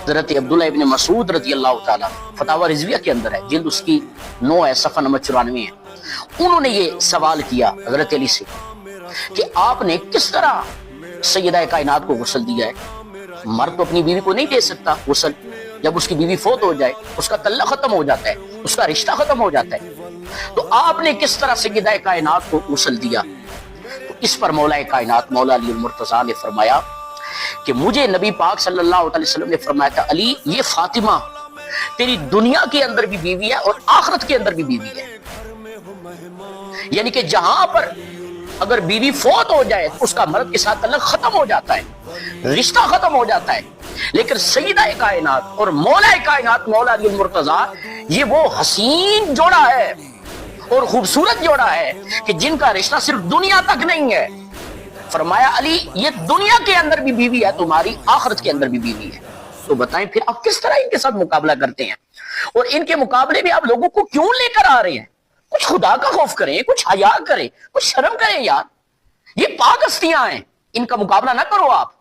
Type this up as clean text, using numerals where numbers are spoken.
حضرت عبداللہ ابن مسعود رضی اللہ تعالیٰ فتاوی رضویہ کے اندر ہے، جلد اس کی 9 ہے، صفحہ نمبر 94 ہے. انہوں نے یہ سوال کیا حضرت علی سے کہ آپ نے کس طرح سیدہ کائنات کو غسل دیا ہے؟ مرد تو اپنی بیوی کو نہیں دے سکتا غسل، جب اس کی بیوی فوت ہو جائے اس کا تعلق ختم ہو جاتا ہے، اس کا رشتہ ختم ہو جاتا ہے. تو آپ نے کس طرح سیدہ کائنات کو غسل دیا؟ تو اس پر مولا کائنات مولا علی المرتضیٰ نے فرمایا کہ مجھے نبی پاک صلی اللہ علیہ وسلم نے فرمایا تھا، علی یہ فاطمہ تیری دنیا کے اندر بھی بیوی ہے اور آخرت کے اندر بھی بیوی ہے. یعنی کہ جہاں پر اگر بیوی فوت ہو جائے تو اس کا مرد کے ساتھ تعلق ختم ہو جاتا ہے، رشتہ ختم ہو جاتا ہے. لیکن سیدہ کائنات اور مولا کائنات مولا علی المرتضیٰ یہ وہ حسین جوڑا ہے اور خوبصورت جوڑا ہے کہ جن کا رشتہ صرف دنیا تک نہیں ہے. فرمایا علی یہ دنیا کے اندر بھی بیوی ہے تمہاری، آخرت کے اندر بھی بیوی ہے. تو بتائیں پھر آپ کس طرح ان کے ساتھ مقابلہ کرتے ہیں، اور ان کے مقابلے میں آپ لوگوں کو کیوں لے کر آ رہے ہیں؟ کچھ خدا کا خوف کریں، کچھ حیا کریں، کچھ شرم کریں یار. یہ پاک ہستیاں ہیں، ان کا مقابلہ نہ کرو آپ.